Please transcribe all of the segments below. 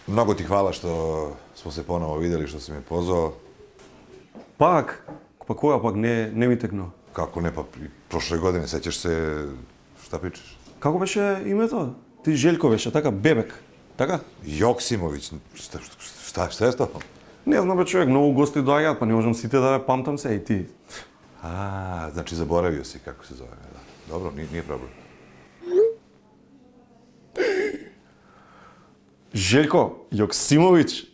Mnogo ti hvala što smo se ponovo vidjeli, što si me pozvao. Пак? Па која пак не ми текно? Kako ne, pa prošle godine, sećaš se šta pričaš? Како беше името? Ти Желко беше, така, Бебек, така? Joksimović, šta je s tobom? Не знам бе човек, многу гости доаѓаат, па не можам сите да ве памтам се и ти. Znači zaboravio si kako se zove. Da. Dobro, nije problem. Желко Јоксимовиќ,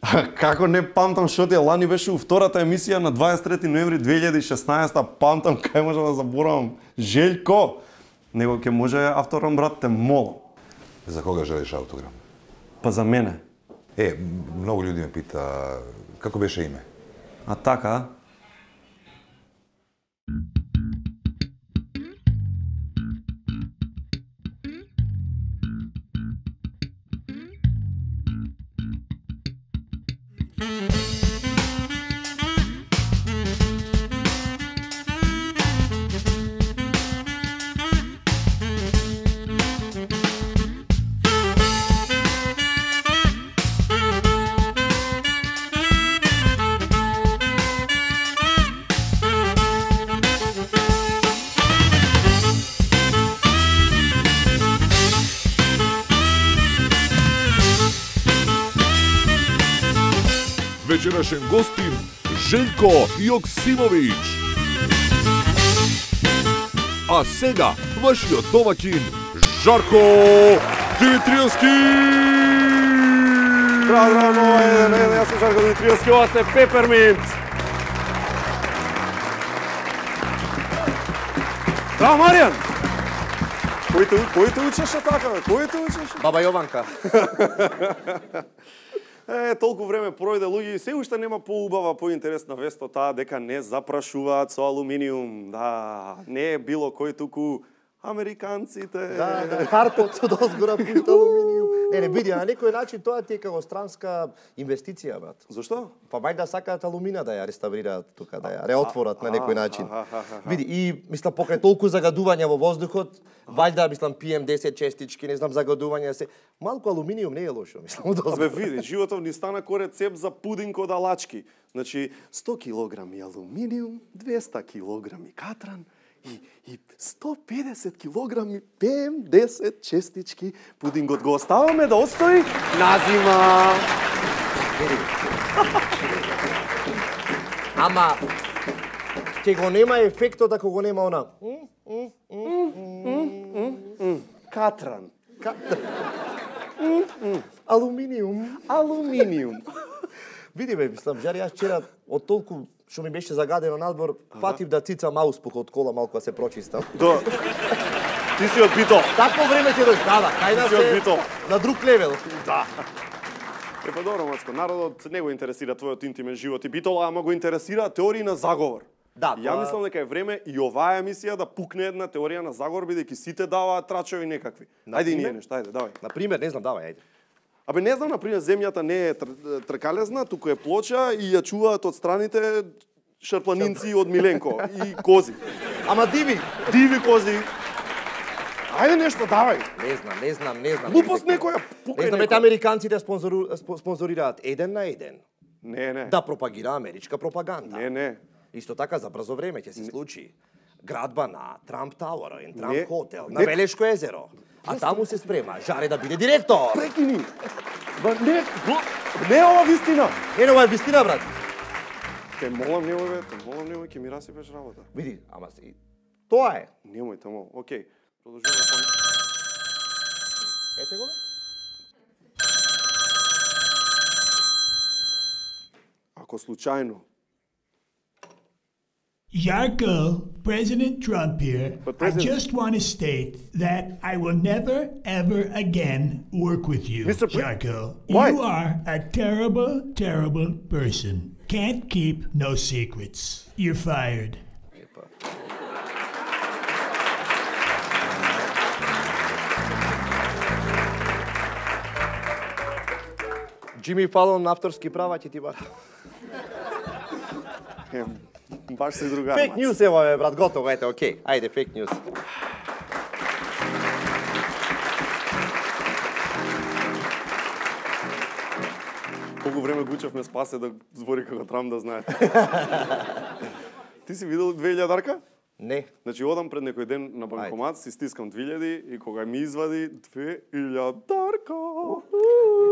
како не памтам што ти лани беше у втората емисија на 23 ноември 2016, памтам кај можам да заборавам. Желко, него ќе може автором брат те молам. Za koga želiš autogram? Па за мене. Mnogo ljudi me pita kako beše ime. А така? Večerašnjem gostin Željko Joksimović. A сега вашиот домакин Žarko Димитриевски. Здраво, јас сум Žarko Димитриевски, ова се Пеперминт. Здраво, Маријан. Кој те учеше така, бе? Кој те учеше? Баба Јованка. Толку време пројде, луѓе, и се уште нема поубава, поинтересна вест од таа дека не запрашуваат со алуминиум. Да, не е било кој туку американците. Да, Харпот од озгора пушта алуминиум. Не, биди, на некој начин тоа ти е како странска инвестиција, брат. Зошто? Па вајда сакаат алумина да ја реставрираат тука, да ја реотворат на некој начин. Види, и мислам покрај толку загадувања во воздухот, вајда мислам PM10 честички, не знам загадувања се. Малку алуминиум не е лошо, мислам. Абе види, животов ни стана ко рецепт за пудинг од алачки. Значи 100 килограми алуминиум, 200 килограми катран и 150 килограми PM10 честички. Пудингот го оставаме да остои на зима. Ама ќе го нема ефектот ако го нема она. Катран. Алуминиум. Алуминиум. Види бе, мислам, жари јас вчера од толку што ми беше загадено надвор, фатив да цицам ауспух од кола малку да се прочистам. Да. Ти си од Битол. Такво време ќе дојде, да, кај нас Ти си од Битол. на друг левел. Да. Па добро, Мацко, народот не го интересира твојот интимен живот и Битол, ама го интересира теории на заговор. Да, Ја мислам дека е време и оваа емисија да пукне една теорија на заговор, бидејќи сите даваат трачови некакви. Ајде и ние нешто, ајде, давај. Например, не знам, давај, ајде. Абе не знам, например, земјата не е тркалезна, туку е плоча и ја чуваат од страните шарпланинци од Миленко и кози. Ама диви. Диви кози. Ајде нешто, давај. Не знам. Глупост некоја, пукај Не знам, ете некоја. американците спонзорираат еден на еден. Не. Да пропагира америчка пропаганда. Не. Исто така за брзо време ќе се случи градба на Трамп Тауер и Не. Трамп хотел на Не. Велешко езеро. А таму се спрема Жаре да биде директор. Прекини. Не ова вистина. Е, ова е вистина, брат. Те молам немој, ќе ми расипеш работа. Види, ама се тоа е. Немој тамо. Океј. Продолжуваме па. Ете го бе. Ако случајно. Žarko, President Trump here. But I President- just want to state that I will never, ever again work with you, Mr. Žarko. Why? You are a terrible, terrible person. Can't keep no secrets. You're fired. Джими Фалон авторски права ќе ти бара. Баш си другар. Фейк ньюс ево бе, брат, готово, ете, окей. Ајде, фейк ньюс. Колку време Гучев ме спасе да збори како Трамп, да знаете. Ти си видел 2000-дарка? Не. Значи, одам пред некој ден на банкомат, си стискам 2000 и кога ми извади 2000-дарка.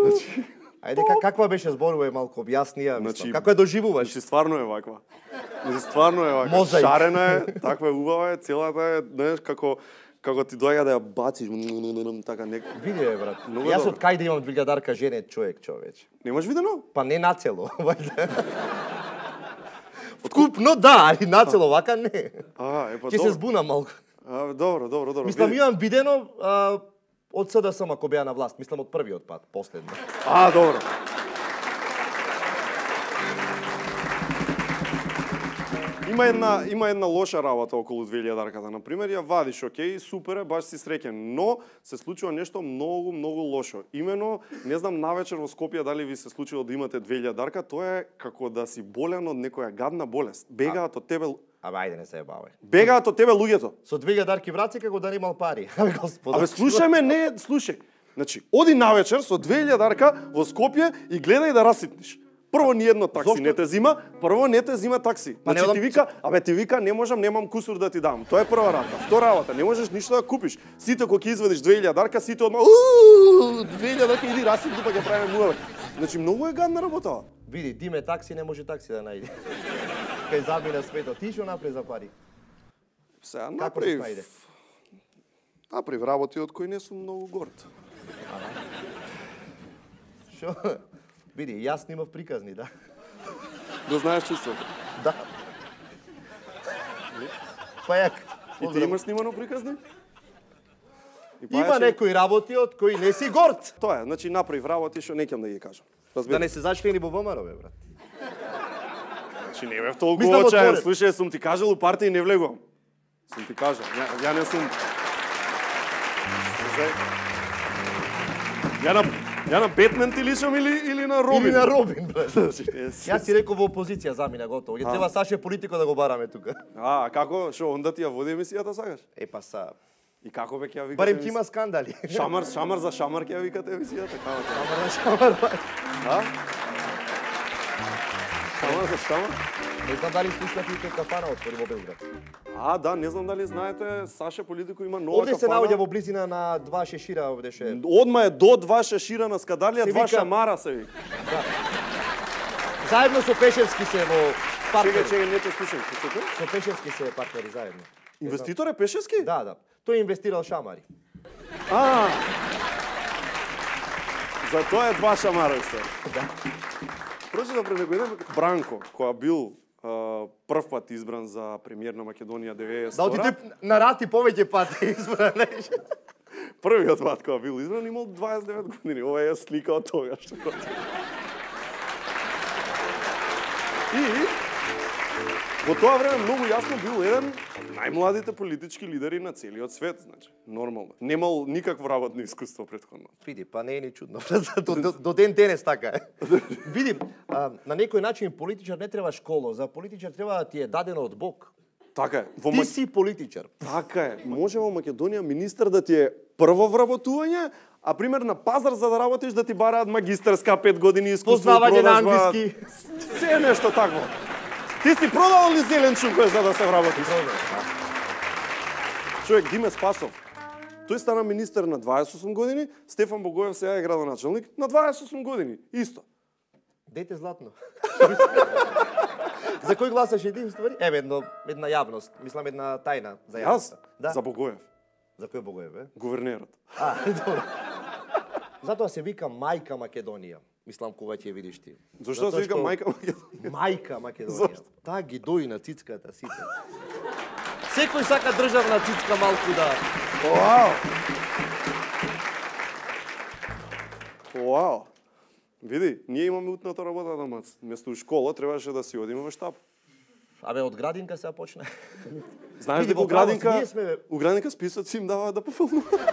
Значи, Ајде, каква беше зборува, малку објаснија, Значи, како ја доживуваш? Значи, стварно е ваква. Значи, стварно е ваква. Мозаик. Шарена е, таква е, убава е, целата е, знаеш, како ти доаѓа да ја бациш, така нека. Види е, брат. Многу Јас добро. од кај да имам 2000-дарка женет човече. Немаш видено? Па не нацело. Вкупно да, али нацело вака не. Е па Ќе се збунам малку. Добро. Мислам, Види. имам видено од СДСМ ако беа на власт. Мислам од првиот пат, последно. Добро. Има една лоша работа околу 2000-дарката. Например, ја вадиш, окей, супер е, баш си среќен, но се случува нешто многу лошо. Имено, не знам навечер во Скопје дали ви се случило да имате 2000-дарка, тоа е како да си болен од некоја гадна болест. Бегаат од тебе, Абе, ајде не се ебавај. бегаат од тебе луѓето. Со 2000-дарки враци како да немал пари. Абе, господа. Абе, слушај ме, не, слушај. Значи, оди навечер со 2000-дарка во Скопје и гледај да раситниш. Прво ни едно такси Зошто? не те зима, такси. Па не Значи одам- ти вика, ти вика немам кусур да ти дам. Тоа е прва работа. Втора работа, не можеш ништо да купиш. Сите кога ќе извадиш 2000-дарка, сите одма 2000-дарка иди раситни па ќе правиме муавет. Значи многу е гадна работа. Види, Диме такси не може такси да најде. Кај замина светот, ти што направи за пари? Сега Како се најде? направив работи од кои не сум многу горд. Шо? Види, јас снимав приказни, да. Го знаеш чувството. Да. Па јак. И ти имаш снимано приказни? И па Има ја ќе- некои работи од кои не си горд. Тоа е, значи направив работи што неќам да ги кажам. Да Разбираш? не се зачлени во ВМРО, бе, брат. Значи не бев толку Мислам, очаен. отворен. Слушај, сум ти кажал у партија не влегувам. Сум ти кажал. Ја не сум. Слушај. Ја на Бетмен ти личам или на Робин? Или на Робин, брат. Значи, Јас си реков во опозиција замина готово. Ќе треба Саше политико да го бараме тука. како? Шо, онда ти ја води емисијата сакаш? Е па са. И како бе ќе ја викате? Барем ќе има скандали. Шамар за шамар ќе ја викате емисијата, како? Шамар. Шамар за шамар? Не знам дали слушнати и кафана отвори во Белград. Да, не знам дали знаете, Саше Политико има нова Овде се кафана. наоѓа во близина на два шешира, овде ше. Одма е до два шешира на Скадалија, Се два вика- шамара се вика. Заедно со Пешевски се во партнери. Чекај, не те слушам. Со Пешевски се партнери заедно. Инвеститор е Пешевски? Да. Тој инвестирал шамари. За тоа е два шамара се. Да. Прочитав пред некој ден Бранко, која бил прв пат избран за премиер на Македонија 90. Да отиде на рати повеќе пати избран. Првиот пат кога бил избран имал 29 години. Ова е слика од тога што И во тоа време многу јасно бил еден најмладите политички лидери на целиот свет, значи, нормално. Немал никакво работно искуство претходно. Види, па не е ни чудно. До ден денес така е. Види, на некој начин политичар не треба школа. За политичар треба да ти е дадено од Бог. Така е. Во Ти си политичар. Така е. Може во Македонија министер да ти е прво вработување, а пример на пазар за да работиш да ти бараат магистарска 5 години искуство. Познавање на продажба. англиски. Се е нешто такво. Ти си продавал ли зелен чукве за да се вработиш? Човек, Диме Спасов. Тој стана министер на 28 години, Стефан Богоев сега е градоначалник на 28 години. Исто. Дете златно. За кој гласаш единство? Еве, една јавност. Мислам, една тајна за Јас? јавноста. Да. За Богоев. За кој Богоев, бе? Гувернерот. Добро. Затоа се вика мајка Македонија. Мислам, кога ќе видиш ти. Зошто се вика мајка Македонија? Мајка Македонија. Зошто? Таа ги дои на цицката сите. Секој сака државна цицка малку да... Вау! Види, ние имаме утната работа да мац. Место школа требаше да си одиме во штаб. Абе, од градинка се почне. Знаеш Види, дека во право си, ние сме- у градинка списоци им даваат да пофилнуваат.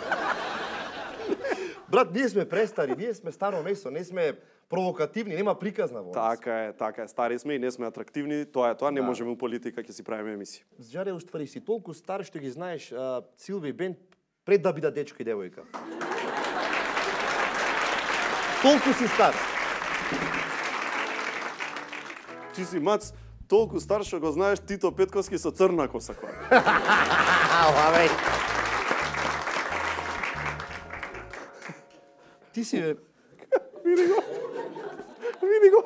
Брат, ние сме престари, ние сме старо место, не сме провокативни, нема приказна во нас. Така е, стари сме и не сме атрактивни, тоа е тоа, не можеме у политика ќе си правиме емисија. Жаре, уствари си толку стар што ги знаеш Силви Бен пред да бида дечко и девојка. Толку си стар. Ти си мац толку стар што го знаеш Тито Петковски со црна коса која. Ова Ти си Види го.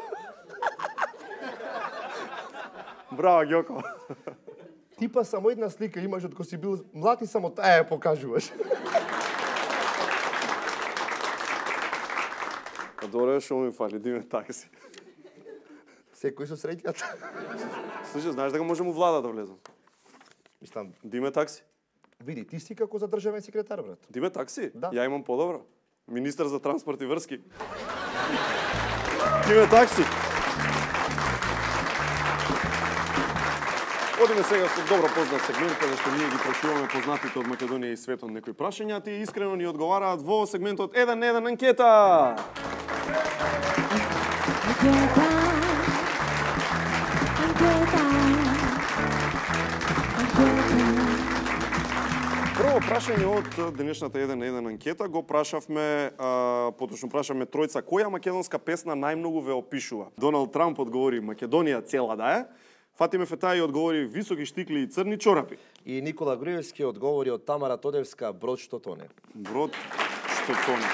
Браво, Ѓоко. типа само една слика имаш од кога си бил млад и само таа ја покажуваш. Добре, што ми фали, диме такси. Секој со среќата. Слушай, знаеш дека можем у влада да влезам? Мислам, Диме такси. види, ти си како за државен секретар, брат. Диме такси? Да. Ја имам подобро. Министар за транспорт и врски. Диме такси. Одиме сега со добро познат сегмент, каде што ние ги прашуваме познатите од Македонија и светот некои прашања, тие искрено ни одговараат во сегментот 1 на 1 анкета. Прво прашање од денешната 1 на 1 анкета го прашавме, поточно прашавме тројца, која македонска песна најмногу ве опишува? Доналд Трамп одговори Македонија цела да е. Фатиме Фетаји одговори високи штикли и црни чорапи. И Никола Груевски одговори од Тамара Тодевска брод што тоне. Брод што тоне.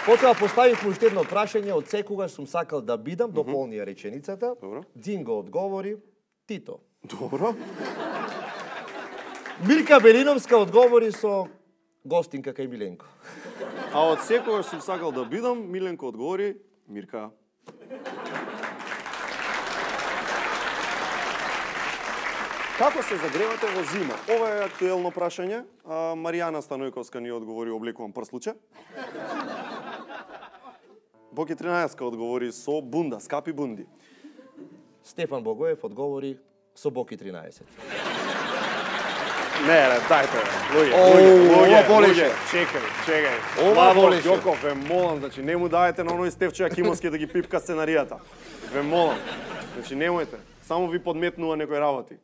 Потоа поставив му уште едно прашање од секогаш сум сакал да бидам, дополни ја реченицата. Добро. Динго одговори Тито. Добро. Милка Белиновска одговори со гостинка кај Миленко. А од секогаш сум сакал да бидам, Миленко одговори Мирка. Како се загревате во зима? Ова е актуелно прашање. Маријана Станојковска ни одговори облекувам прслуче. Боки 13 одговори со бунда, скапи бунди. Стефан Богоев одговори со Боки 13. Не, дајте, ова болеше. Чекај. Ова болеше. Ѓоков, ве молам, значи не му дајте на оној Стефчо Јакимовски да ги пипка сценаријата. Ве молам. Значи немојте, само ви подметнува некои работи.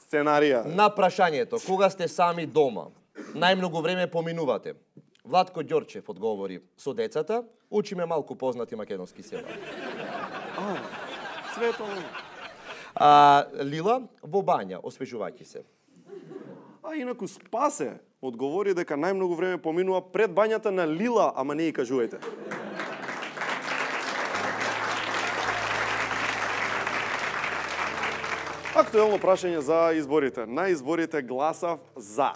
Сценарија. На прашањето, кога сте сами дома, најмногу време поминувате? Владко Ѓорчев одговори со децата, учиме малку познати македонски села. Цвето. Лила во бања, освежувајќи се. А инаку Спасе одговори дека најмногу време поминува пред бањата на Лила, ама не и кажувајте. Актуелно прашање за изборите. На изборите гласав за.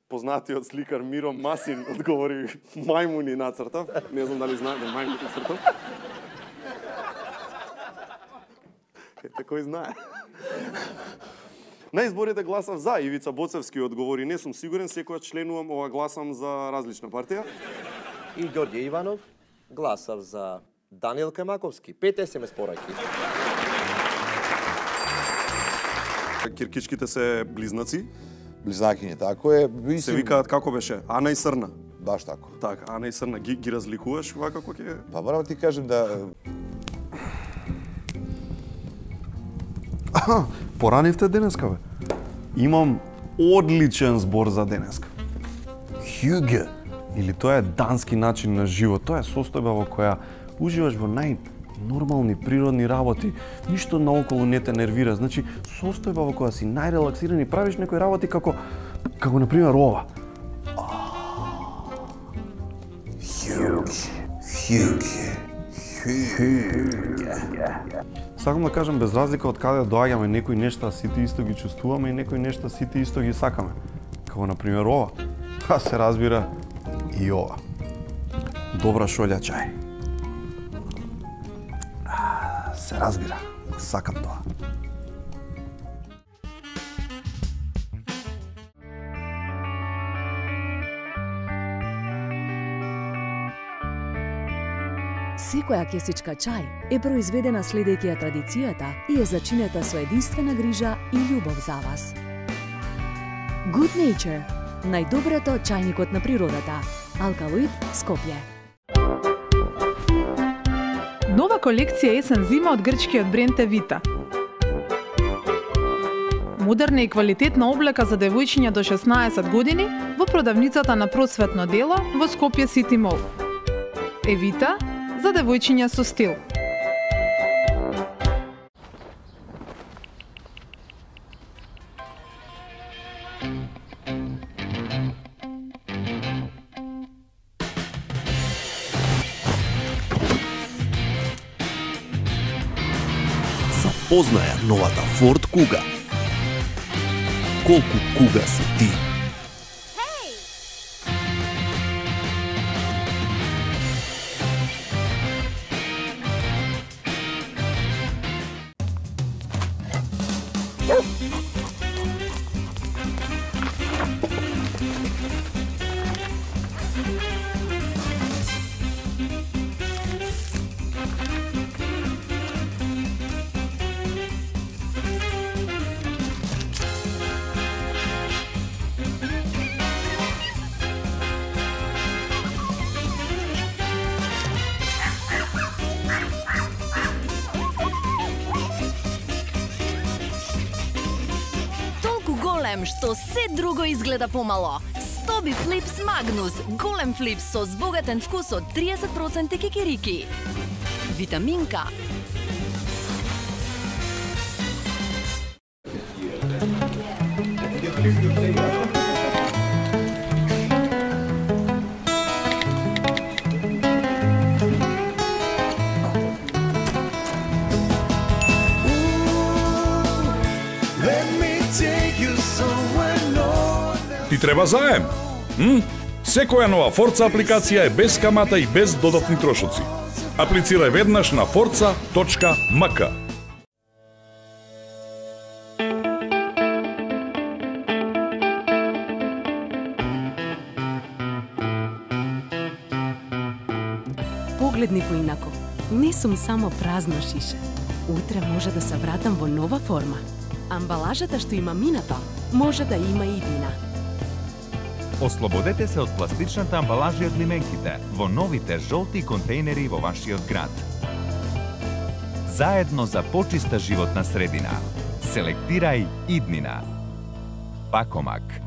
Познатиот сликар Миро Масин одговори мајмуни нацртав. Не знам дали знаете мајмуни нацртав. Ете кој знае. На изборите гласав за. Ивица Боцевски одговори не сум сигурен, секоја членувам, ова гласам за различна партија. И Ѓорѓе Иванов гласав за Даниел Кемаковски. 5 СМС пораки. Киркичките се близнаци. Близнакиња, тако е. Се викаат како беше? Ана и Срна. Баш тако. Така, Ана и Срна. Ги разликуваш вака како ќе... Па морам ти кажем да... Поранивте денеска, бе. Имам одличен збор за денеска. Хюге. Или тоа е дански начин на живот. Тоа е состојба во која уживаш во најнормални природни работи. Ништо наоколу не те нервира. Значи, состојба во која си најрелаксиран и правиш некои работи како на пример ова. Сакам да кажам, без разлика од каде доаѓаме, некои нешта сите исто ги чувствуваме и некои нешта сите исто ги сакаме. Како на пример ова. А се разбира и ова. Добра шолја чај. Се разбира. Сакам тоа. Секоја кесичка чај е произведена следејќи ја традицијата и е зачинета со единствена грижа и љубов за вас. Good Nature – најдоброто чајникот на природата. Алкалоид, Скопје. Нова колекција есен-зима од грчкиот бренд Евита. Модерна и квалитетна облека за девојчиња до 16 години во продавницата на Просветно дело во Скопје Сити Мол. Евита за девојчиња со стил. Запознаја новата Ford Kuga. Колку куга си ти? Што се друго изгледа помало. Стоби Флипс Магнус, голем флипс со збогатен вкус од 30% кикирики. Витаминка. Ти треба заем? Секоја нова Forza апликација е без камата и без додатни трошоци. Аплицирај веднаш на forza.mk. Погледни поинако. Не сум само празно шише. Утре може да се вратам во нова форма. Амбалажата што има минато, може да има и иднина. Ослободете се од пластичната амбалажа од лименките во новите жолти контейнери во вашиот град. Заедно за почиста животна средина. Селектирај иднина. Пакомак.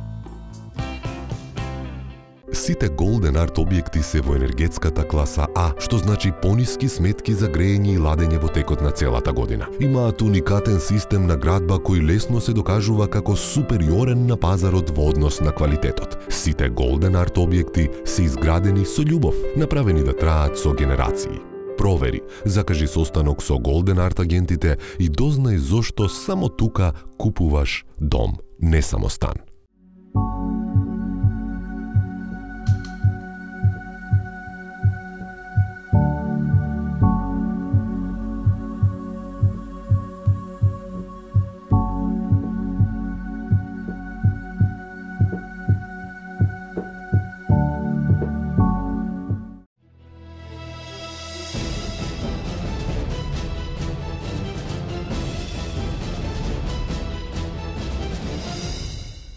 Сите Golden Art објекти се во енергетската класа А, што значи пониски сметки за грејење и ладење во текот на целата година. Имаат уникатен систем на градба кој лесно се докажува како супериорен на пазарот во однос на квалитетот. Сите Golden Art објекти се изградени со љубов, направени да траат со генерации. Провери, закажи состанок со Golden Art агентите и дознај зошто само тука купуваш дом, не само стан.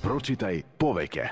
Прочитај повеќе.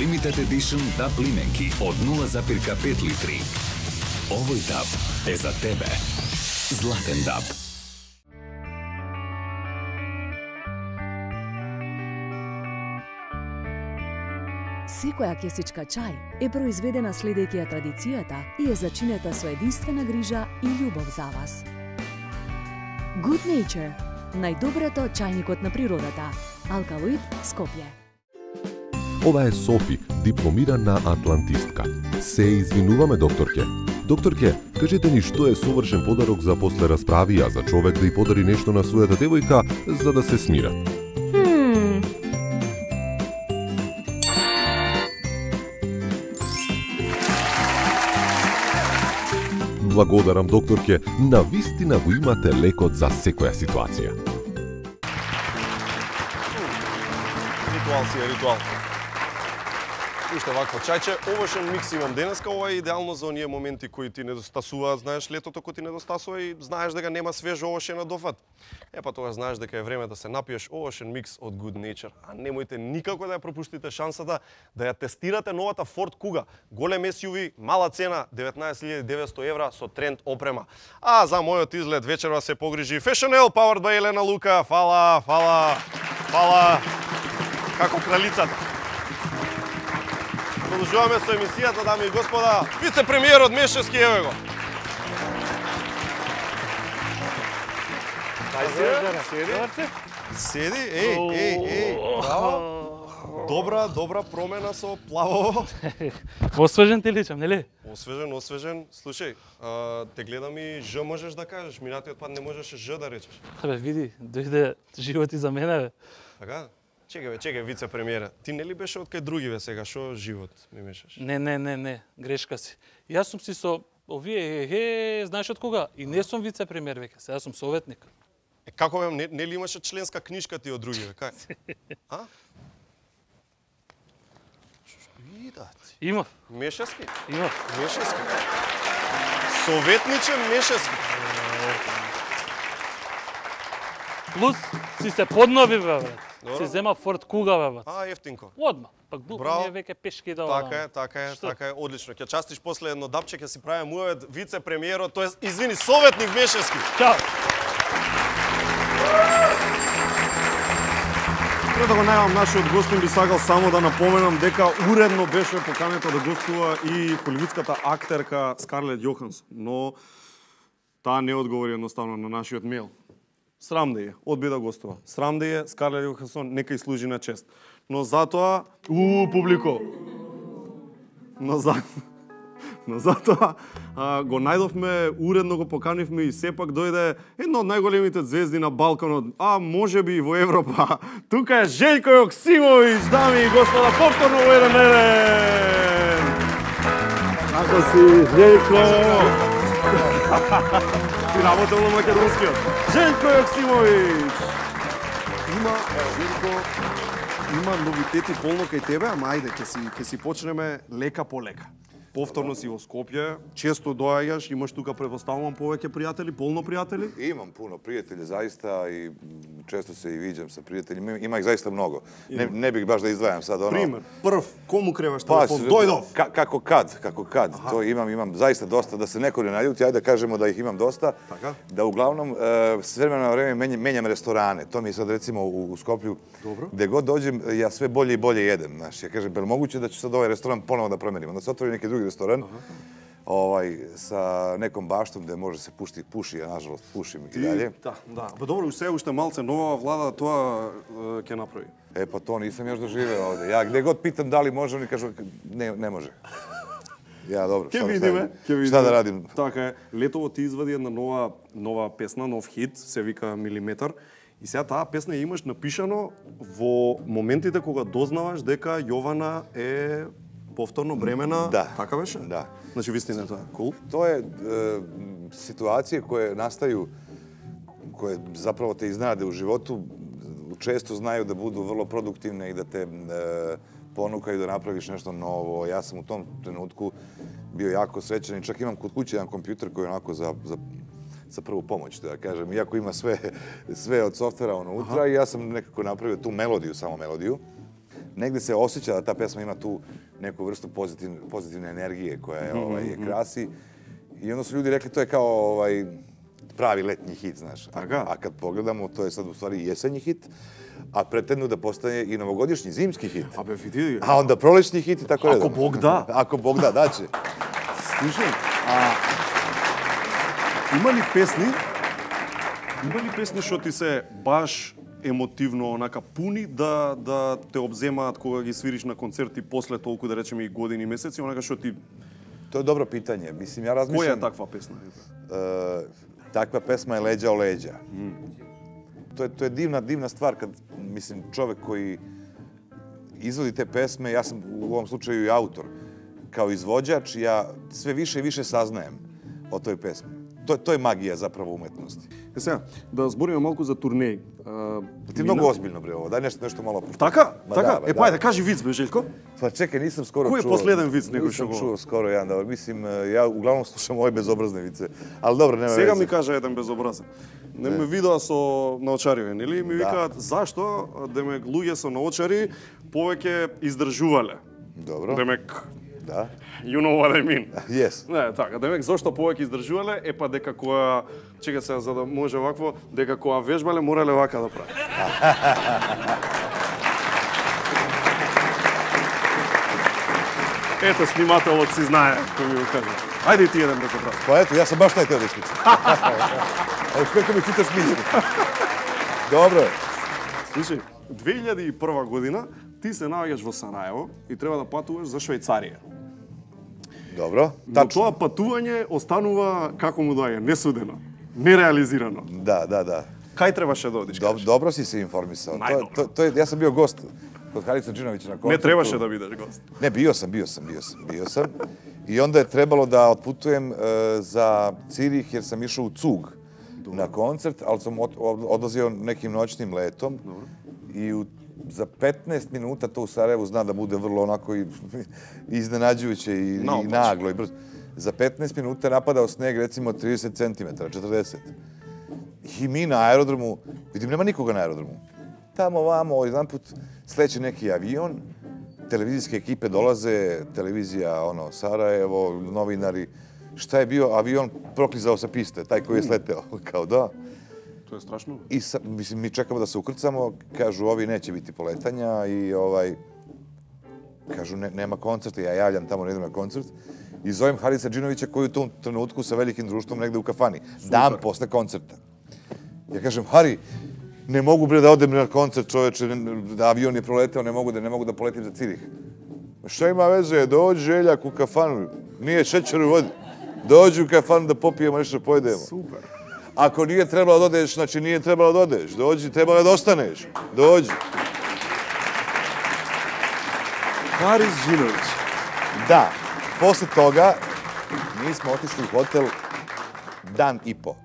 Limited Edition DAB лименки од 0,5 литри. Овој DAB е за тебе. Златен DAB. Секоја кесичка чај е произведена следејќи ја традицијата и е зачинета со единствена грижа и љубов за вас. Good Nature, најдоброто чајникот на природата. Алкалоид, Скопје. Ова е Софи, дипломирана атлантистка. Се извинуваме, докторке. Докторке, кажете ни што е совршен подарок за после расправија за човек да ја подари нешто на својата девојка за да се смират. Благодарам докторке, на вистина го имате лекот за секоја ситуација. Ритуал си е ритуал. Уште вакво чајче, овошен микс имам денеска, ова е идеално за оние моменти кои ти недостасуваат, знаеш, летото кој ти недостасува и знаеш дека нема свеж овошен на дофат. Па тогаш знаеш дека е време да се напиеш овошен микс од Good Nature. А немојте никако да ја пропуштите шансата да ја тестирате новата Ford Kuga. Голем SUV, мала цена, 19.900 евра со тренд опрема. А за мојот изглед вечерва се погрижи Fashionelle, powered by Елена Лука. Фала. Како кралицата. Продолжуваме со емисијата, дами и господа. Вице-премиерот Мешевски, еве го. Седи. Еј. Браво. Добра промена со плаво. Освежен ти личам, нели? Освежен. Слушај, те гледам и Ж можеш да кажеш, минатиот пат не можеше Ж да речеш. Абе, види, дојде живот и за мене, бе. Така? Чекај, вице-премиера. Ти нели беше од кај други, бе, сега? Шо живот ми мешаш? Не, грешка си. Јас сум си со овие, знаеш од кога? И не сум вице-премиер веќе, сега сум советник. Како бе, нели имаше членска книжка ти од други, бе, кај? А? Имав. Мешевски? Имав. Мешевски. Советниче Мешевски. Плюс си се поднови, бе. Си зема Ford Kuga, бе. А, ефтинко. Одма. Пак глупо ми е веќе пешки да... Така е, одлично. Ќе частиш после едно дапче, ќе си правим уед вице-премиерот, тоест, извини, советник Мешевски. Чао. Пред да го најавам нашиот гостин, би сакал само да напоменам дека уредно беше поканета да гостува и холивудската актерка Скарлет Јохансон, но таа не одговори едноставно на нашиот мејл. Срам да е, одби да гостува. Срам да е, Скарлет Јохансон нека и служи на чест. Но затоа, публико. Но затоа го најдовме, уредно го поканивме и сепак дојде една од најголемите звезди на Балканот, а можеби и во Европа. Тука е Желјко Јоксимовиќ, дами и господа, повторно во еден ден. Како си, Желјко? Си работел на македонскиот. Желјко Јоксимовиќ. Има новитети полно кај тебе, ама ајде, ќе си почнеме лека по лека. Повторно си во Скопје, често доаѓаш, имаш тука предпоставувам повеќе пријатели, полно пријатели? Имам puno пријатели, заиста, и често се и видам со пријатели. Има их заиста много. Не бих баш да издвајам сад, Пример, прв, кому креваш телефон? Дојдов! Како кад. То имам заиста доста, да се некој не наљути, ајде да кажемо да их имам доста. Така? Да углавном, с време на време менјам ресторане. То ми е сад рецимо у Скопју, где год доđem, ја све болje и болje jedem. Знаš, ја кажем, бел могуќе да ќе сад овај ресторан поново да променим? Да се отвори неки други ресторан, sa nekom baštom gde može se puši, ja nažalost pušim i dalje. Da. Па добро, уште малце нова влада тоа ќе направи. Pa to nisam još doživeo ovde. Ja gde god pitam da li može, oni kažu ne može. Ja, dobro. Ќе видиме. Šta da radim? Така е. Летово ти извади една нова песна, нов хит, се вика Милиметар. И сега таа песна ја имаш напишано во моментите кога дознаваш дека Јована е повторно бремена, така беше? Да. Значи, вистина е тоа. Cool. To je situacije koje nastaju, koje zapravo te iznenade u životu, često znaju da budu vrlo produktivne i da te ponukaju da napraviš nešto novo. Ja sam u tom trenutku bio jako srećan i čak imam kod kuće jedan kompjuter koji je onako za prvu pomoć, da kažem. Iako ima sve od softvera unutra i ja sam nekako napravio tu melodiju, samo melodiju. Negde se osjeća da ta pesma ima tu neku vrstu pozitivne energije koja je krasi. I onda su ljudi rekli to je kao pravi letnji hit, znaš. A kad pogledamo, to je sad u stvari jesenji hit, a pretendnu da postane i novogodišnji zimski hit. A onda prolećni hit i tako redom. Ako Bog da. Ako Bog da, daće. Слушај, има ли песни што ти се баш емотивно онака пуни да те обземаат кога ги свириш на концерти после толку, да речеме, и години, месеци, онака што ти... To je dobro pitanje. Mislim, ja razmišljam... Koja je takva pesma? Takva pesma je Leđa o leđa. To je divna stvar kad, mislim, čovek koji izvodi te pesme, ja sam u ovom slučaju i autor, kao izvođač, ja sve više i više saznajem o toj pesmi. To je magija zapravo umetnosti. Сега, да збориме малку за турнеи. Ти много озбилно бре ово, дај нешто мало пушта. Така? Така? Ајде, кажи виц бе, Желко. Па чекај, нисам скоро чуo. Кој е последен виц некој што го чуo скоро јан, да, мислим, ја углавном слушам овој безобразни вице. Ал добро, нема сега веќе. ми кажа еден безобразен. Не ме видоа со наочари, нели? Ми викаат зашто демек луѓе со наочари повеќе издржувале. Добро. Демек да. You know what I mean. Yes. Не, така, демек зошто повеќе издржувале е па дека која чека се за да може вакво, дека која вежбале морале вака да прават. Ето снимателот си знае кој ми го каже. Ајде ти еден да се прави. Па ето, јас сам баш најтео да исклучам. Ало како ми читаш мисли. Добро. Слушај, 2001 година ти се наоѓаш во Сараево и треба да патуваш за Швајцарија. Добро, Но тоа патување останува како му доаѓа, несудено, нереализирано. Да. Кај требаше да одиш? Добро си се информисал. Јас сам био гост код Харица Џиновиќа на концерту. Не требаше да бидеш гост. Не, био сам. И onda je trebalo da otputujem za Cirih jer sam išao u Cug na koncert, ali sam odlazio nekim noćnim letom. I za 15 minuta to u Sarajevu zna da bude vrlo onako iznenađujuće i naglo i brzo. Za 15 minuta je napadao sneg recimo 30 cm, 40. I mi na aerodromu, vidim nema nikoga na aerodromu. Tamo vamo, jedan put sleće neki avion, televizijske ekipe dolaze, televizija Sarajevo, novinari. Šta je bio? Avion proklizao sa piste, taj koji je sleteo. Kao da. To je strašno. I mislim, mi čekamo da se ukrcamo, kažu ovi neće biti poletanja i kažu nema koncerta, ja javljam tamo, ne idem na koncert. I zovem Harica Đinovića koji u tom trenutku sa velikim društvom negde u kafani. Dan posle koncerta. Ja kažem, Hari, ne mogu bre da odem na koncert, čoveče, avion je proleteo, ne mogu da poletim za Cirih. Šta ima veze, dođi Željak u kafanu, nije šećer u vodi. Dođi u kafanu da popijemo nešto, pojedemo. Super. Ako nije trebalo da odeš, znači nije trebalo da odeš. Dođi, trebalo da ostaneš. Dođi. Haris Đinović. Da. Posle toga mi smo otišli u hotel dan i po.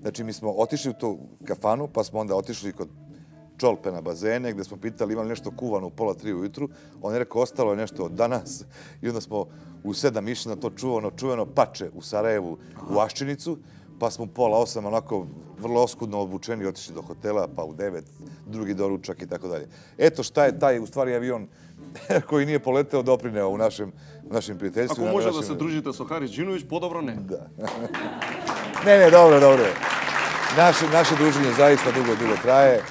Znači, mi smo otišli u tu kafanu, pa smo onda otišli kod Čolpe na bazene, gde smo pitali imali nešto kuvano u 2:30 ujutru. On je rekao, ostalo je nešto od danas. I onda smo u 7 išli na to čuveno pače u Sarajevu, u Aščinicu, pa smo u 7:30 onako vrlo oskudno obučeni otišli do hotela, pa u 9, drugi doručak i tako dalje. Eto šta je taj, u stvari, avion koji nije poleteo doprineo u našem prijateljstvu. Ako može da se družite со Харис Đinović, подобро не. Da. Ne, dobro. Naše druženje zaista dugo traje.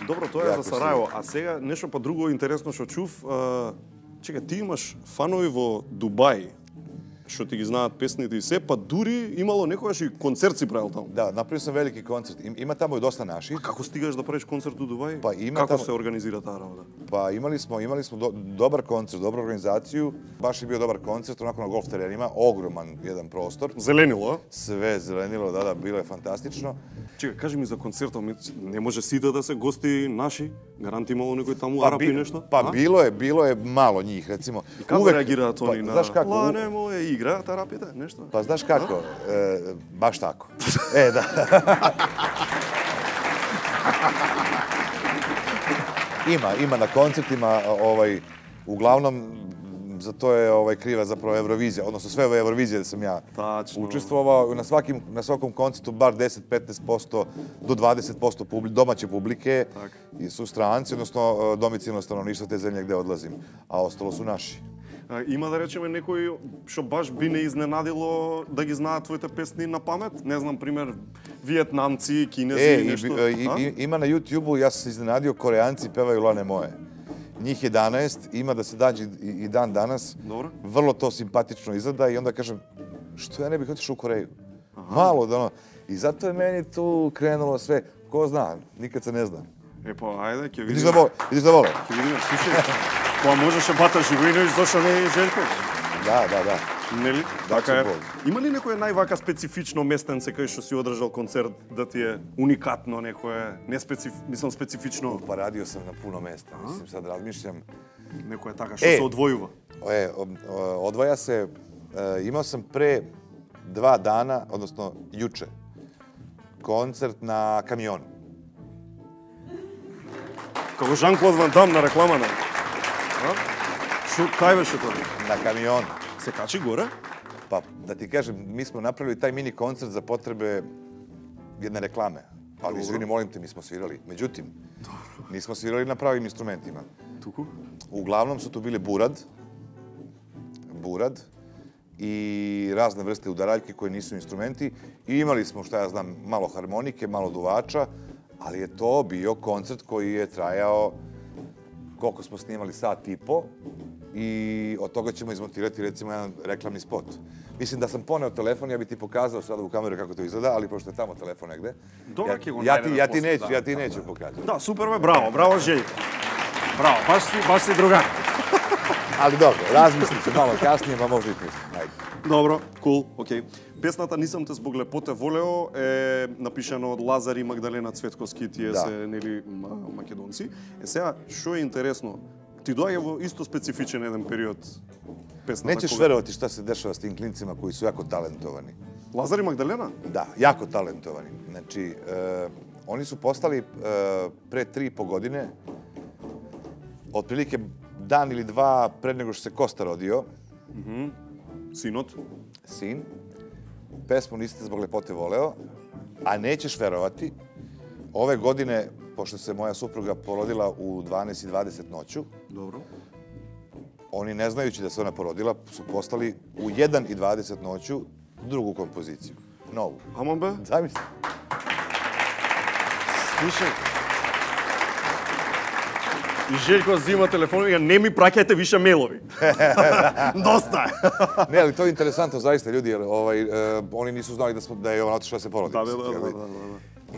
Добро, тоа е за Сараево. А сега нешто па друго интересно што чув. Чекај, ти имаш фанови во Дубај, што ти ги знаат песните и се, па дури имало некогаш и концерт си правил таму. Да, направил sam veliki koncert. Ima tamo i dosta naših. Како стигаш да правиш концерт у Дубај? Pa ima Како tamo... се организира таа работа? Pa imali smo dobar koncert, dobru organizaciju. Baš je bio dobar koncert, onako na golf terenima, ogroman jedan prostor. Zelenilo, a? Sve zelenilo, da, bilo je fantastično. Чекај, кажи ми за концертот, не може сите да се гости наши? Гаранти имало некој таму арапи нешто? Pa bilo je malo njih, recimo. И како реагираат они на Lane moje играат арапите, нешто? Pa znaš kako? Baš tako. Da. Ima na koncertima, uglavnom za to je kriva zapravo Eurovizija, odnosno sve ove Eurovizije da sam ja učestvovao. Na svakom koncertu bar 10-15% do 20% domaće publike su stranci, odnosno domicilno stanovništvo te zemlje gde odlazim, a ostalo su naši. Има да речеме некој што баш би не изненадило да ги знаат твоите песни на памет? Не знам, пример, виетнамци, кинези, нешто? Ima na YouTube-u, ja sam se iznenadio, Koreanci pevaju Lane moje. Njih 11, ima da se dađe i dan danas. Dobro. Vrlo to simpatično izgleda i onda kažem, što ja ne bih otišao u Koreju? Malo da ono. I zato je meni tu krenulo sve, ko zna, nikad se ne zna. E pa, ajde, ќе Vidiš видиме. da vole. Ќе видиме, слушај. Па можеше Бата Живојиновиќ, зашто не и Желко? Да. Нели? Така е. Бог. Има ли некое највака специфично местенце кај што си одржал концерт да ти е уникатно некое, мислам специфично? Pa radio sam na puno mesta, mislim, sad razmišljam. Некое така што се одвојува? Odvaja se, imao sam pre 2 dana, odnosno juče, koncert na kamionu. Како Жан-Клод Ван Дам на реклама на. Кај беше тоа? Na kamionu. Се качи горе? Pa, da ti kažem, mi smo napravili taj mini koncert za potrebe jedne reklame. Ali, izvini, molim te, mi smo svirali. Međutim, nismo svirali na pravim instrumentima. Tuku? Uglavnom su tu bile burad i razne vrste udaraljke koje nisu instrumenti. I imali smo, šta ja znam, malo harmonike, malo duvača, ali je to bio koncert koji je trajao, koliko smo snimali, 1.5 sata i od toga ćemo izmontirati, recimo, jedan reklamni spot. Mislim da sam poneo telefon, ja bih ti pokazao sada u kameru kako to izgleda, ali pošto je tamo telefon negde, ja ti neću pokazati. Da, super, bravo Željko. Bravo, baš si drugar. Ali dobro, razmislit ću malo kasnije, pa možda i mislim. Ajde. Добро, cool, окей. Песната Нисам те због лепоте волео е напишана од Лазар и Магдалена Цветковски, тие се нели македонци. Сега, што е интересно, ти доаѓа во исто специфичен еден период песната. Nećeš verovati šta se dešava s tim klincima koji su jako talentovani. Лазар и Магдалена? Da, jako talentovani. Znači, oni su postali pre 3,5 godine, otprilike dan ili dva pre nego što se Kosta rodio. Sinot? Sin. Pesmu Niste zbog lepote voleo, a nećeš verovati, ove godine, pošto se moja supruga porodila u 12:20 noću, dobro, oni ne znajući da se ona porodila, su poslali u 1:20 noću drugu kompoziciju. Novu. Aman be? Zamisli. Слушај. И Željko zima telefon i ne mi praćajte više mailovi. Dosta je. Ne, ali to je interesantno zaista, ljudi, jer oni nisu znali da je ona otišla da se porodi. Da.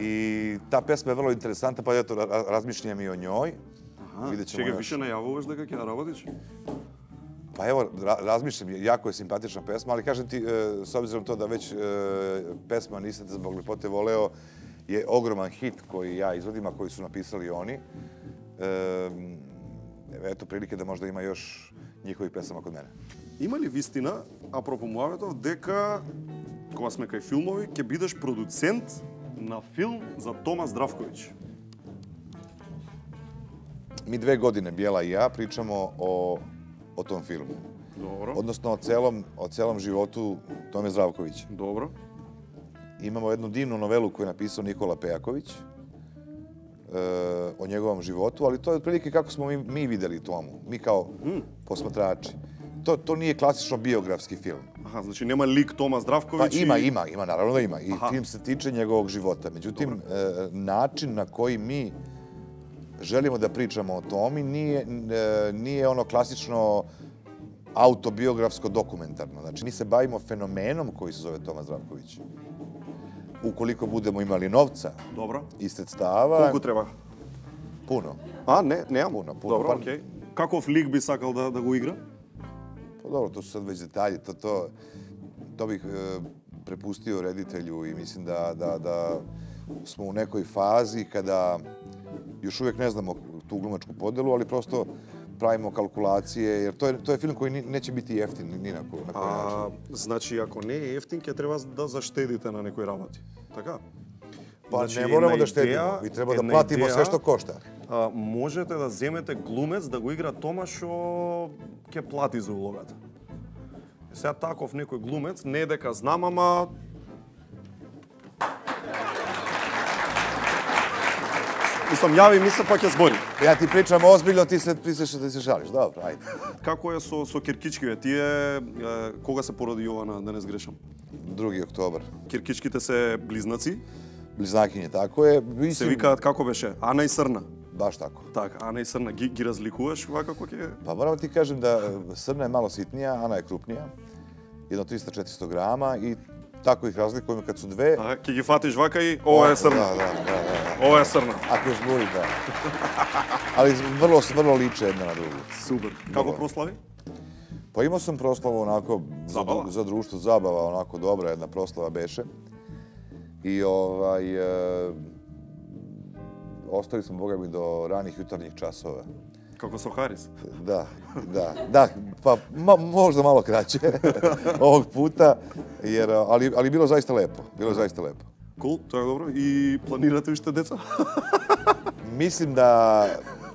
I ta pesma je vrlo interesantna, pa eto, razmišljam i o njoj. Čega više najavuješ da kako ja работиш? Pa evo, razmišljam, jako je simpatična pesma, ali kažem ti, s obzirom to da već pesma Niste te zbog lepote voleo je ogroman hit koji ja izvodim, a koji su napisali oni. Eto prilike da možda ima još njihovih pesama kod mene. Има ли вистина, апропо Муаветов, дека кога сме кај филмови, ќе бидеш продуцент на филм за Тома Zdravković? Mi 2 godine, Bijela i ja, pričamo o tom filmu. Dobro. Odnosno o celom životu Tome Zdravkovića. Dobro. Imamo jednu divnu novelu koju je napisao Nikola Pejaković o njegovom životu, ali to je otprilike kako smo mi videli Tomu, mi kao posmatrači. To nije klasično biografski film. Aha, znači nema lik Toma Zdravković? Pa ima, naravno da ima. I film se tiče njegovog života. Međutim, način na koji mi želimo da pričamo o Tomi nije ono klasično autobiografsko-dokumentarno. Znači, mi se bavimo fenomenom koji se zove Toma Zdravković. Ukoliko budemo imali novca i sredstava... Koliko treba? Puno. A, ne, nemam. Puno. Dobro, okej. Каков лик би сакал да го игра? Pa dobro, to su sad već detalji. To bih prepustio reditelju i mislim da smo u nekoj fazi kada još uvijek ne znamo tu glumačku podelu, ali prosto pravimo kalkulacije, jer to je film koji neće biti jeftin ni na koji način. Значи, ако не е ефтин, ќе треба да заштедите на некои работи. Така? Pa ne moramo da štedimo, mi treba da platimo sve što košta. Можете да земете глумец да го игра Тома што ќе плати за улогата. Сега таков некој глумец, не дека знам, ама... Мислам, јави ми се, па ќе збори. Ja ti pričam ozbiljno, ti se šališ. Dobro, ajde. Како е со Киркичкиве? Тие, кога се породи Јована, да не сгрешам? 2. oktobar. Киркичките се близнаци? Близнаkinje, tako je. Се викаат како беше? Ана и Срна? Baš tako. Така, Ана и Срна. Ги разликуваш како ќе... Pa moram ti kažem da Srna je malo sitnija, Ana je krupnija. Jedno 300-400 grama i tako ih razlikujemo kad su dve. Ќе ги фатиш вака и ова е Срна. Da. Ова е Срна. Ako još boli, da. Ali vrlo liče jedna na drugu. Супер. Како прослави? Pa imao sam proslavu onako za društvo, zabava, onako dobra jedna proslava beše. I ostali smo, boga mi, do ranih jutarnjih časova. Kako so Haris? Da, pa možda malo kraće ovog puta. Ali bilo zaista lepo. Bilo zaista lepo. Cool, тоа е добро. И планирате уште деца? Mislim da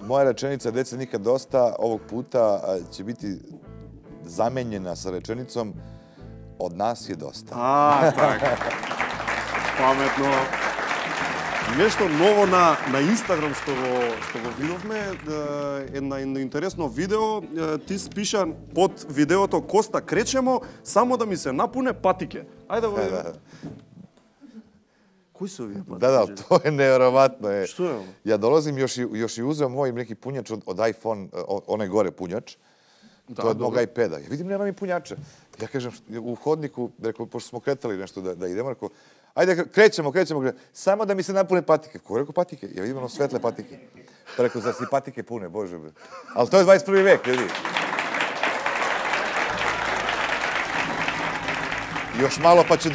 moja rečenica deca nikad dosta ovog puta će biti zamenjena sa rečenicom od nas je dosta. Така. Паметно. Нешто ново на Инстаграм што го видовме, една интересно видео, ти спиша под видеото Коста кречемо, само да ми се напуне патике. Ајде во видео. Кои се овие патике? Da, to je nevjerovatno. Што е? Ja dolazim, još i uzeo moj neki punjač od iPhone, onaj gore punjač. To je od mog iPada. Ja vidim, nema mi punjača. Ja kažem, u hodniku, rekao, pošto smo kretali nešto da idemo, rekao, ajde, krećemo. Samo da mi se napune patike. Ko rekao patike? Ja vidim ono svetle patike. Pa rekao, zar si patike pune, bože. Ali to je 21. vek, ljudi. Još malo pa će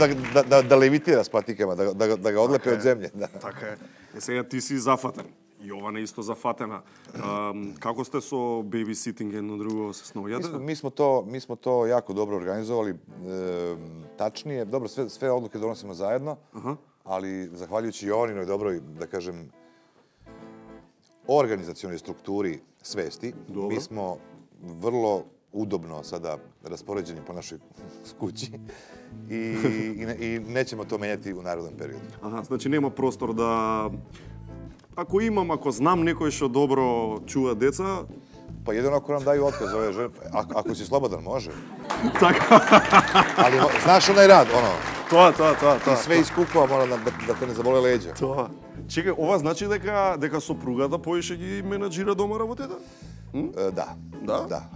da levitira s patikama, da ga odlepe od zemlje. Така е. Сега ти си зафатен. Јована исто зафатена. Како сте со бейбиситинг едно друго се снаоѓате? Mi smo to jako dobro organizovali. Tačnije, dobro, sve odluke donosimo zajedno, ali zahvaljujući Jovaninoj dobroj, da kažem, organizacionoj strukturi svesti, mi smo vrlo udobno sada raspoređeni po našoj kući i nećemo to menjati u narodnom periodu. Аха, значи нема простор да... Ако знам некој што добро чува деца... Pa jedino ako nam daju otkaz ove žene, ako si slobodan, može. Така. Ali znaš onaj rad, ono... Тоа. I sve iz kukova mora da te ne zabole leđa. Тоа. Чекај, ова значи дека сопругата поише ги менаџира дома работета? Da,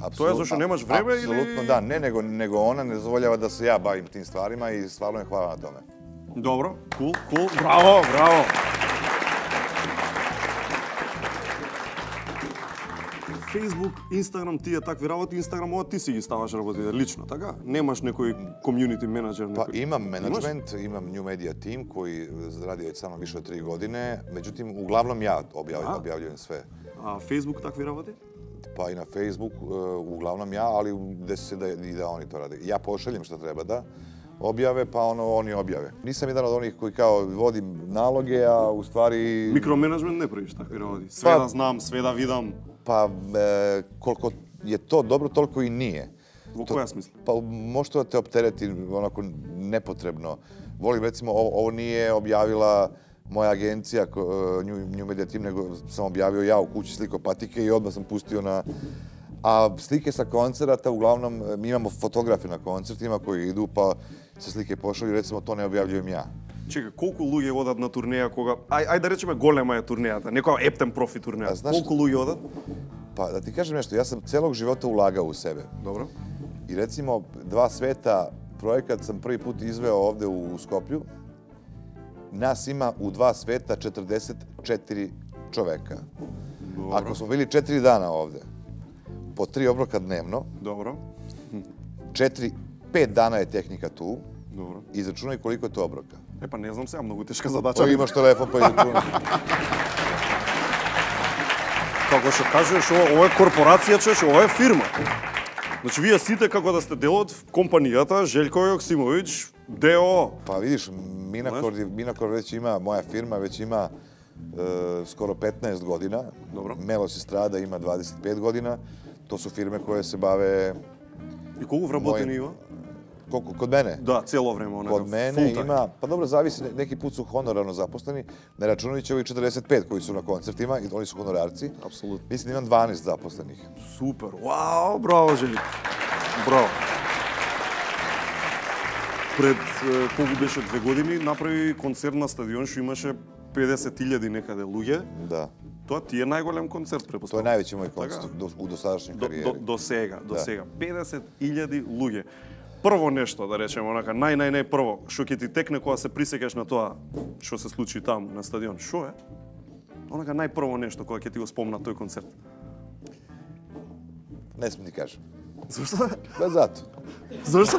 apsolutno. Тоа е зашто немаш време или... Apsolutno da, ne, nego ona ne dozvoljava da se ja bavim tim stvarima i stvarno je hvala na tome. Dobro, cool, браво. Facebook, Instagram, тие такви работи, Instagram, ти си ги ставаш работите лично, така? Немаш некој community менеджер? Pa imam menadžment, imam New Media Team koji radi već samo više od 3 godine, međutim, uglavnom ja objavljujem sve. A Facebook takvi работи? Pa i na Facebook, uglavnom ja, ali desi se da oni to rade. Ja pošaljem što treba da objave, pa oni objave. Nisam jedan od onih koji kao vodim naloge, a u stvari... Mikromenadžment ne praviš takvi работи? Sve da znam, sve da vidam? Pa, koliko je to dobro, toliko i nije. U koja smisla? Pa, možda da te optereti onako nepotrebno. Volim, recimo, ovo nije objavila moja agencija New Media Team, nego sam objavio ja u kući sliko patike i odmah sam pustio na... A slike sa koncerata, uglavnom, mi imamo fotografe na koncertima koji idu, pa se slike pošalju, recimo, to ne objavljujem ja. Чекај, колку луѓе одат на турнеја кога... Ајде да речеме голема е турнејата, некоја Ептен профи турнеја. Колку луѓе одат? Pa, da ti kažem nešto, ja sam celog života ulagao u sebe. Dobro. I recimo, Dva sveta projekat sam prvi put izveo ovde u Skoplju. Nas ima u Dva sveta 44 čoveka. Dobro. Ako smo bili 4 dana ovde, po 3 obroka dnevno, dobro. 5 dana je tehnika tu, dobro. Izračunaj koliko je to obroka. E pa ne znam сега, многу тешка задача. Pa imaš telefon pa izračunaj. Како што кажеш, ова е корпорација, ова е фирма. Значи, вие сите како да сте дел од компанијата Željko Joksimović, ДО. Pa vidiš, Minakor već ima, moja firma već ima skoro 15 godina. Dobro. Melos Estrada ima 25 godina. To su firme koje se bave... I колку вработени има? Koliko? Kod mene? Da, cijelo vreme onaka. Kod mene ima, pa dobro, zavisi, neki put su honorarno zaposleni, ne računajući ovih 45 koji su na koncertima, i oni su honorarci. Apsolutno. Mislim da imam 12 zaposlenih. Super, wow, bravo, Željko. Bravo. Пред колку беше 2 години направи концерт на стадион што имаше 50.000 некаде луѓе. Да. Тоа ти е најголем концерт, препоставувам. Тоа е највеќи мој концерт у досадашњој кариери. До сега. 50.000 луѓе. Прво нешто, да речеме, онака, најпрво, што ќе ти текне кога се присеќаш на тоа што се случи таму на стадион, што е? Онака најпрво нешто кога ќе ти го спомна тој концерт. Не смем ти кажам. Зашто? Да, зато. Зашто?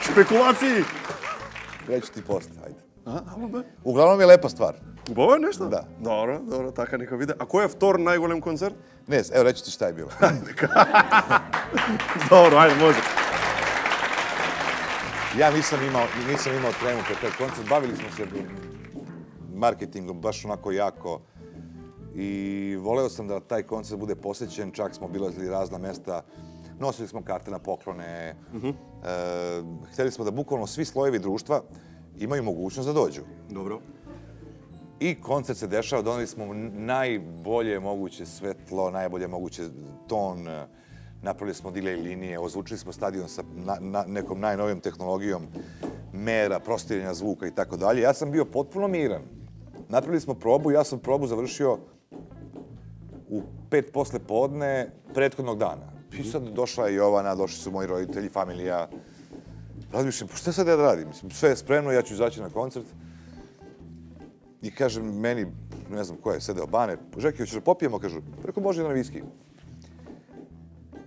Шпекулации! Reću ti posle, ajde. Ама бе? Uglavnom je lepa stvar. Убаво е нешто? Да. Добро, така нека виде. А кој е втор најголем концерт? Не, ево речи ти šta je bilo. Добро, ајде, може. Ja nisam imao tremu pred taj koncert, bavili smo se marketingom baš onako jako i voleo sam da taj koncert bude posjećen, čak smo obilazili razna mesta, nosili smo karte na poklone, htjeli smo da bukvalno svi slojevi društva imaju mogućnost da dođu. Dobro. I koncert se dešava, doneli smo najbolje moguće svetlo, najbolje moguće ton, napravili smo delay linije, ozvučili smo stadion sa nekom najnovijom tehnologijom mera, prostiranja zvuka i tako dalje. Ja sam bio potpuno miran. Napravili smo probu, ja sam probu završio u 5 posle podne prethodnog dana. I sad došla je Jovana, došli su moji roditelji, familija. Razmišljam, pa šta sad ja da radim? Sve je spremno, ja ću izaći na koncert. I kaže meni, ne znam ko je sedeo, Bane, Žeki, hoćeš da popijemo? Kažu, preko može jedan viski.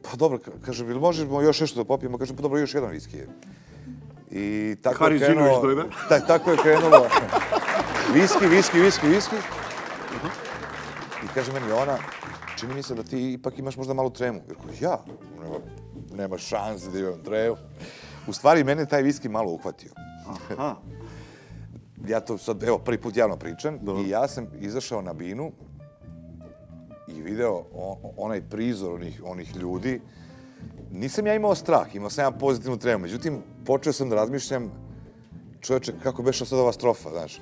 Pa dobro, kaže, ili možemo još nešto da popijemo? Kaže, pa dobro, još jedan viski je. I tako je krenulo... Tako je krenulo. Viski. I kaže meni ona, čini mi se da ti ipak imaš možda malu tremu. Ja? Nema šanse da imam tremu. U stvari, mene taj viski malo uhvatio. Aha. Ja to sad, evo, prvi put javno pričam i ja sam izašao na binu i video onaj prizor onih ljudi. Nisam ja imao strah, imao sam ja pozitivnu tremu. Međutim, počeo sam da razmišljam, čovječe, kako beše sad ova strofa, znaš?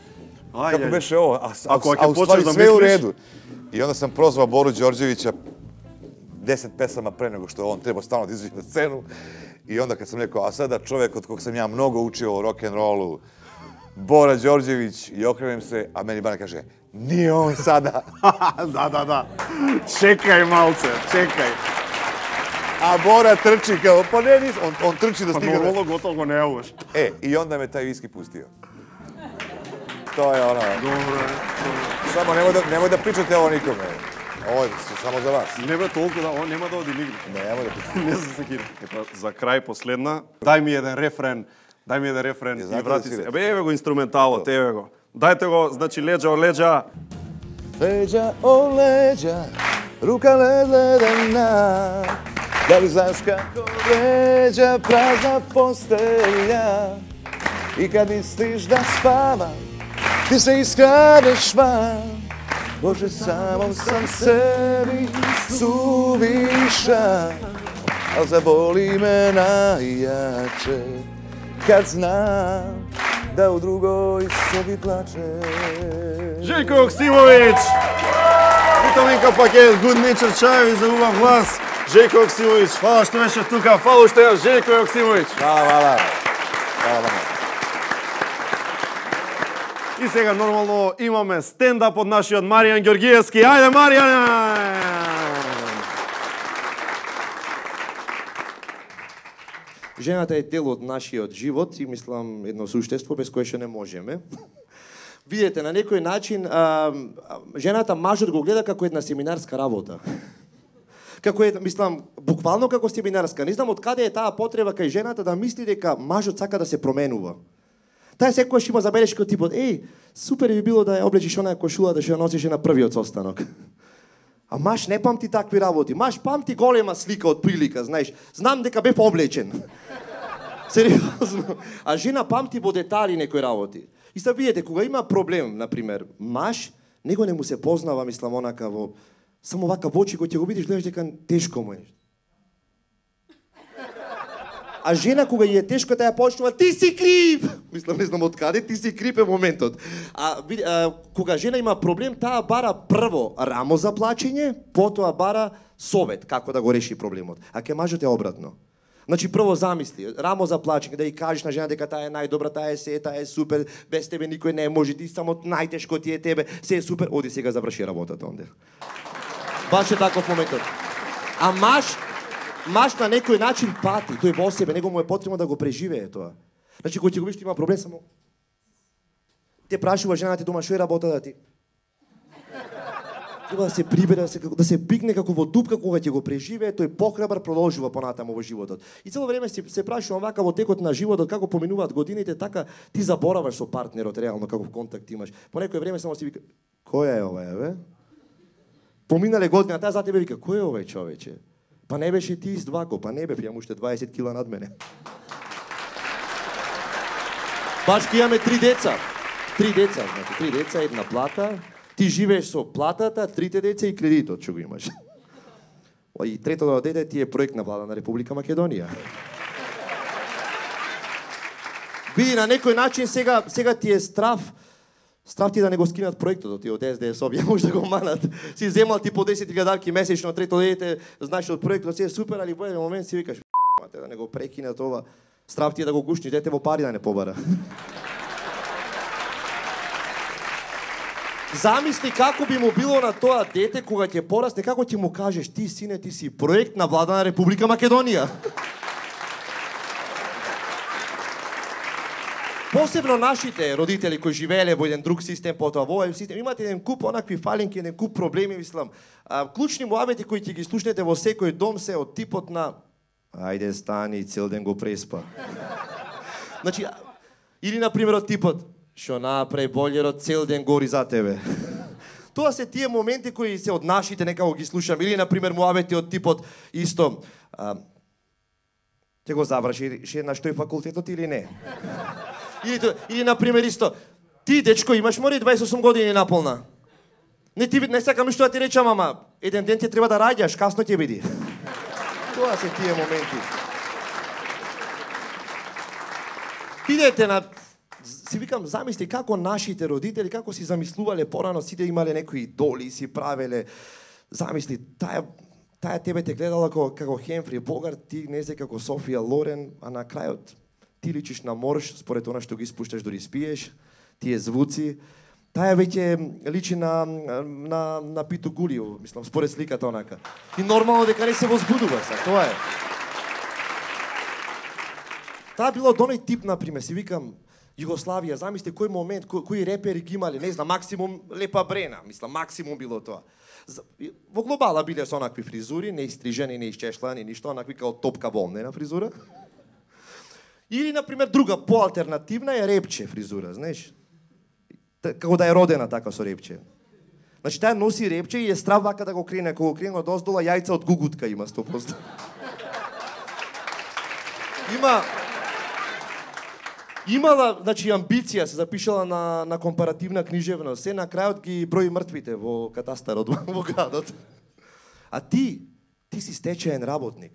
Kako beše ovo, a u stvari sve u redu. I onda sam prozvao Boru Đorđevića 10 pesama pre nego što on trebao stalno da izađe na scenu. I onda kad sam rekao, a sada čovjek od kog sam ja mnogo učio o rock'n'rollu, Bora Đorđević, i okrenem se, a meni Bana kaže, nije on sada. Da. Čekaj malce, čekaj. A Bora trči kao, pa ne, on trči da stigne. Pa normalno gotovo ne uvaš. I onda me taj viski pustio. To je ono. Dobro. Samo nemoj da pričate ovo nikome. Ovo je samo za vas. Nema toliko da, on nema da odi nigde. Nemoj da pričate. Не се секирам. За крај последна, дај ми еден рефрен и врати се. Еве го инструменталот, еве го. Дајте го, значи леđa o leđa. Leđa o leđa, ruka ledena, da li znaš kako leđa prazna postelja i kad misliš da spavam, ti se iskradeš van. Bože, samom sam sebi suvišan, al zaboli me najjače kad znam da u drugoj sobi plače. Željko Joksimović! Vitaminka paket, Good Nature čajevi za uvav glas. Željko Joksimović, hvala što беше tuka, hvala što je Željko Joksimović. Hvala. И сега нормално имаме стендап од нашиот Маријан Ѓоргиевски. Ајде, Маријан! Жената е дел од нашиот живот и мислам едно суштество без кое што не можеме. Видете, на некој начин жената мажот го гледа како една семинарска работа. Како е, мислам, буквално како семинарска. Не знам од каде е таа потреба кај жената да мисли дека мажот сака да се променува. Тај секојаш има забелешка типот, супер би било да ја облечиш онаа кошула да што ја носише на првиот состанок. А маж не памти такви работи. Маж памти голема слика од прилика, знаеш. Знам дека бев облечен. Сериозно. А жена памти во детали некои работи. И са видите, кога има проблем, например, маж, него не му се познава, мислам, онака во... Само вака во очи, кој ќе го видиш, гледаш дека тешко му е. А жена кога ја е тешко, таа ја почнува, ти си крив! Мислам, не знам од каде, ти си крив е моментот. Кога жена има проблем, таа бара прво рамо за плачење, потоа бара совет како да го реши проблемот. А ке мажот е обратно. Значи прво замисли, рамо за плачење, да ја кажеш на жена дека таа е најдобра, таа е супер, без тебе никој не може, ти само најтешко ти е тебе, се е супер, оди сега заврши работата онде. Баш е таков моментот. А маж на некој начин пати, тој во себе, него му е потребно да го преживее тоа. Значи, кој ќе го виш, има проблем, само те прашува жената дома, што е работата ти? Треба да се прибере, да се пикне како во дупка кога ќе го преживее, тој похрабар продолжува понатаму во животот. И цело време се прашувам вака во текот на животот како поминуваат годините, така ти забораваш со партнерот реално каков контакт имаш. По некој време само си вика, која е ова, бе? Поминале година, таа за тебе вика, кој е овој човече? Па не беше ти издвако, па не бе, ја уште 20 кила над мене. Баш ки имаме 3 деца. 3 деца, значи 3 деца, една плата. Ти живееш со платата, 3 деца и кредитот што го имаш. И третото дете ти е проект на влада на Република Македонија. Види, на некој начин сега ти е страв ти да не го скинат проектот, ти од СДС-ов, ја може да го манат. Си земал ти по 10.000 месечно, трето дете, знаеш од проектот, си е супер, али во еден момент си викаш, да не го прекинат ова. Страв ти е да го гушниш, дете во пари да не побара. Замисли како би му било на тоа дете кога ќе порасне, како ќе му кажеш ти сине, ти си проект на влада на Република Македонија. Посебно нашите родители кои живееле во еден друг систем, потоа во овој систем, имате еден куп онакви фалинки, еден куп проблеми, мислам. Клучни муабети кои ќе ги слушнете во секој дом се од типот на ајде стани, цел ден го преспа. Значи, или на пример од типот шо направи болерот, цел ден гори за тебе. Тоа се тие моменти кои се од нашите некако ги слушам. Или, например, муабети од типот исто. Ќе го заврши на што е факултетот или не? Или, например, исто. Ти, дечко, имаш мори 28 години наполна. Не сакам што да ти речам, ама еден ден ти треба да раѓаш, касно ќе биде. Тоа се тие моменти. Идете на... Си викам, замисли како нашите родители, како си замислувале порано, сите имале некои идоли, си правеле. Замисли, таа тебе те гледала како Хемфри Богарт, ти не се како Софија Лорен, а на крајот ти личиш на морш, според она што ги спушташ дори спиеш, тие звуци. Таа веќе личи на Питу Гулио, мислам, според сликата онака. И нормално дека не се возбудува са, тоа е. Таа било од оној тип, например, си викам, Југославија, замисли кој момент, кои репери ги имале, не знам, максимум Лепа Брена, мислам, максимум било тоа. Во глобала биле со онакви фризури, не истрижени, не исчешлани, ништо, онакви као топка волнена фризура. Или, например, друга, поалтернативна е репче фризура, знаеш? Како да е родена така со репче. Значи, таа носи репче и е страв вака да го крене, кога го крене од оздола, јајца од гугутка има 100%. Имала, значи, амбиција, се запишала на компаративна книжевност, се на крајот ги брои мртвите во катастарот во градот. А ти си стечаен работник.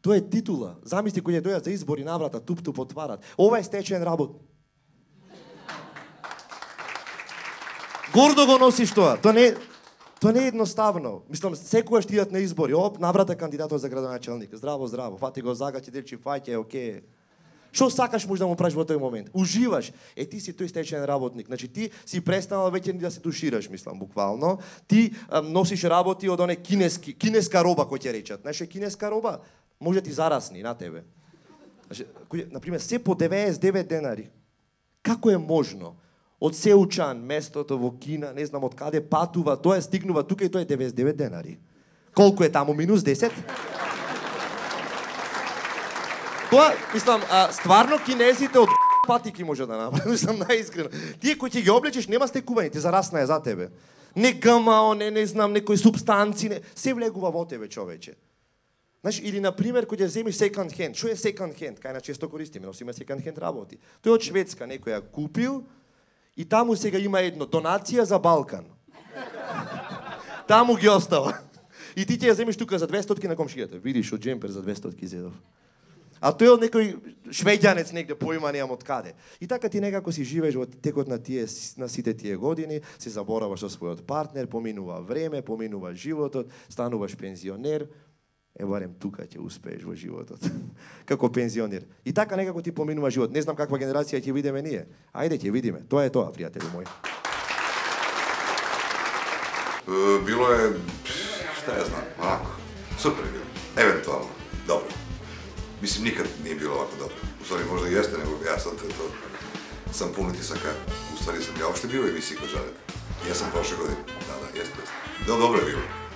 Тоа е титула. Замисли кој ќе дојдат за избори наврата, туп-туп отварат. Ова е стечаен работник. Гордо го носиш тоа. Тоа не е едноставно. Мислам, секогаш ти идат на избори. Наврата кандидатот за градоначалник. Здраво, здраво. Фати го загачи, делчи фаќа, окей. Што сакаш може да му правиш во тој момент? Уживаш. Ти си тој стечен работник. Значи ти си престанал веќе да се тушираш, мислам, буквално. Ти носиш работи од оне кинеска роба кој ќе речат. Знаеш, кинеска роба може ти зарасни на тебе. Значи, например, се по 99 денари. Како е можно? Од Сеучан, местото во Кина, не знам од каде патува, тоа стигнува тука и тоа е 99 денари. Колку е таму? Минус 10? Тоа, мислам, стварно кинезите од патики може да направи, мислам, наискрено. Тие кои ќе ги облечеш нема стекување, ти зараснае за тебе. Не ГМО, не знам, некои субстанци, се влегува во тебе, човече. Знаеш, или, например, кој ќе земиш second hand. Што е second hand? Кај на често користиме, носиме second hand работи. Тој од Шведска некој ја купил и таму сега има едно, донација за Балкан. Таму ги остава. И ти ќе ја земиш тука за 200 на комшијата. Видиш, од джемпер за 200 зедов. А тој од некој швеѓанец негде поима неам од каде. И така ти некако си живееш во текот на сите тие години, се забораваш со својот партнер, поминува време, поминува животот, стануваш пензионер. Барем тука ќе успееш во животот. Како пензионер. И така некако ти поминува живот. Не знам каква генерација ќе видиме ние. Ајде ќе видиме. Тоа е тоа, пријатели мои. Било е, šta ja znam, onako, super je bilo. Eventualno, dobro. Mislim, nikad nije bilo ovako dobro. U stvari, možda i jeste, nego ja sad to sam pun utisaka. U stvari sam ja uopšte bio u emisiji kod Žareta. Jesam prošle godine, da, jeste. Dobro je bilo.